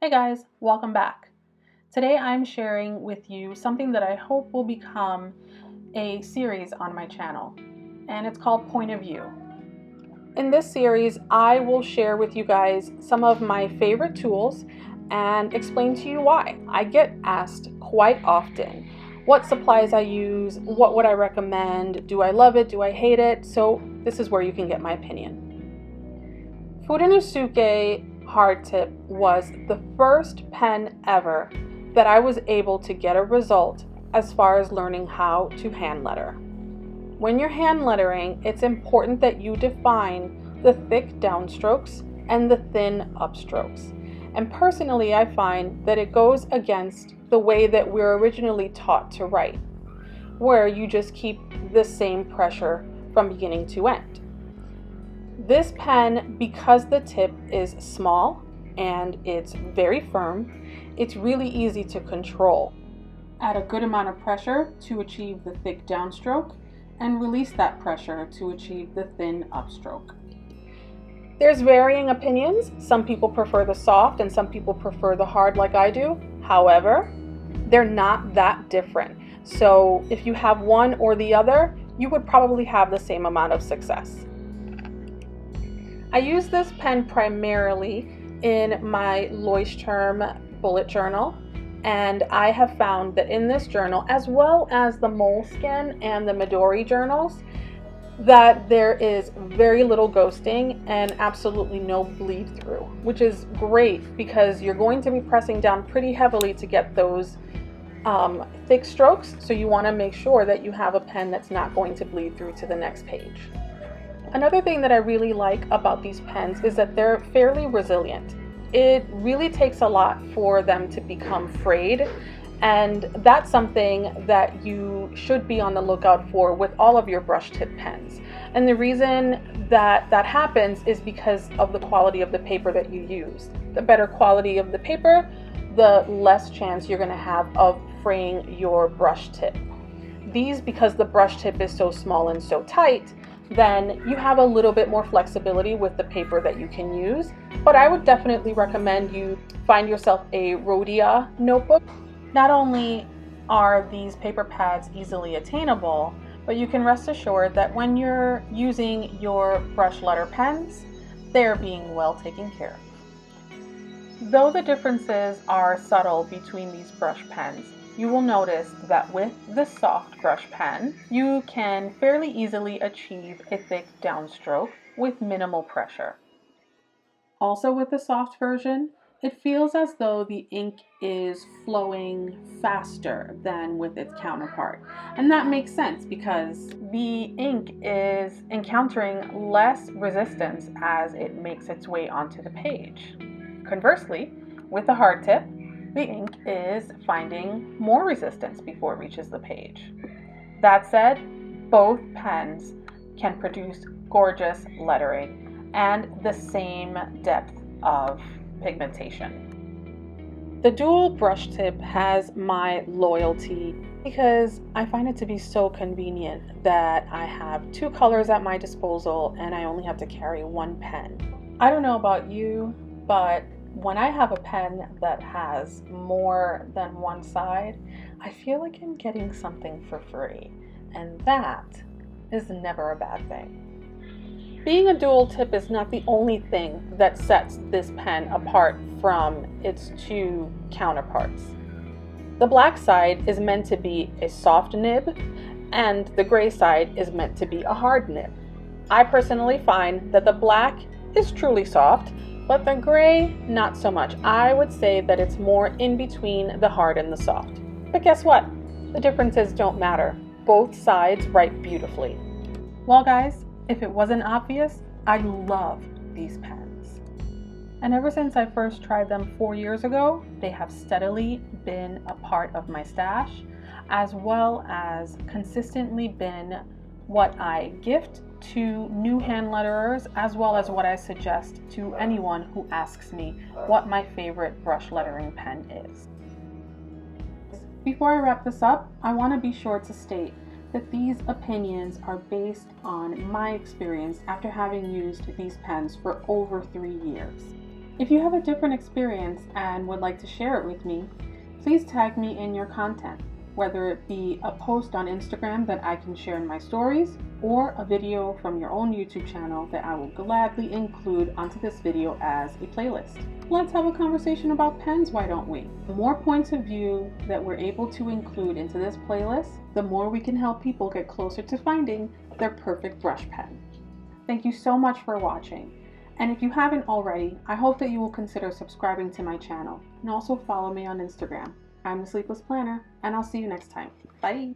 Hey guys, welcome back. Today I'm sharing with you something that I hope will become a series on my channel, and it's called Point of View. In this series, I will share with you guys some of my favorite tools and explain to you why. I get asked quite often what supplies I use, what would I recommend, do I love it, do I hate it, so this is where you can get my opinion. Fudenosuke hard tip was the first pen ever that I was able to get a result as far as learning how to hand letter. When you're hand lettering, it's important that you define the thick downstrokes and the thin upstrokes. And personally, I find that it goes against the way that we're originally taught to write, where you just keep the same pressure from beginning to end. This pen, because the tip is small and it's very firm, it's really easy to control. Add a good amount of pressure to achieve the thick downstroke and release that pressure to achieve the thin upstroke. There's varying opinions. Some people prefer the soft and some people prefer the hard like I do. However, they're not that different. So if you have one or the other, you would probably have the same amount of success. I use this pen primarily in my Leuchtturm bullet journal, and I have found that in this journal, as well as the Moleskin and the Midori journals, that there is very little ghosting and absolutely no bleed through, which is great because you're going to be pressing down pretty heavily to get those thick strokes, so you want to make sure that you have a pen that's not going to bleed through to the next page. Another thing that I really like about these pens is that they're fairly resilient. It really takes a lot for them to become frayed, and that's something that you should be on the lookout for with all of your brush tip pens. And the reason that that happens is because of the quality of the paper that you use. The better quality of the paper, the less chance you're going to have of fraying your brush tip. These, because the brush tip is so small and so tight, then you have a little bit more flexibility with the paper that you can use. But I would definitely recommend you find yourself a Rhodia notebook. Not only are these paper pads easily attainable, but you can rest assured that when you're using your brush letter pens, they're being well taken care of. Though the differences are subtle between these brush pens, you will notice that with the soft brush pen, you can fairly easily achieve a thick downstroke with minimal pressure. Also with the soft version, it feels as though the ink is flowing faster than with its counterpart. And that makes sense because the ink is encountering less resistance as it makes its way onto the page. Conversely, with the hard tip, the ink is finding more resistance before it reaches the page. That said, both pens can produce gorgeous lettering and the same depth of pigmentation. The dual brush tip has my loyalty because I find it to be so convenient that I have two colors at my disposal and I only have to carry one pen. I don't know about you, but when I have a pen that has more than one side, I feel like I'm getting something for free, and that is never a bad thing. Being a dual tip is not the only thing that sets this pen apart from its two counterparts. The black side is meant to be a soft nib, and the gray side is meant to be a hard nib. I personally find that the black is truly soft, but the gray, not so much. I would say that it's more in between the hard and the soft. But guess what? The differences don't matter. Both sides write beautifully. Well guys, if it wasn't obvious, I love these pens. And ever since I first tried them 4 years ago, they have steadily been a part of my stash, as well as consistently been what I gift to new hand letterers, as well as what I suggest to anyone who asks me what my favorite brush lettering pen is. Before I wrap this up, I want to be sure to state that these opinions are based on my experience after having used these pens for over 3 years. If you have a different experience and would like to share it with me, please tag me in your content, whether it be a post on Instagram that I can share in my stories or a video from your own YouTube channel that I will gladly include onto this video as a playlist. Let's have a conversation about pens, why don't we? The more points of view that we're able to include into this playlist, the more we can help people get closer to finding their perfect brush pen. Thank you so much for watching. And if you haven't already, I hope that you will consider subscribing to my channel and also follow me on Instagram. I'm the Sleepless Planner, and I'll see you next time. Bye!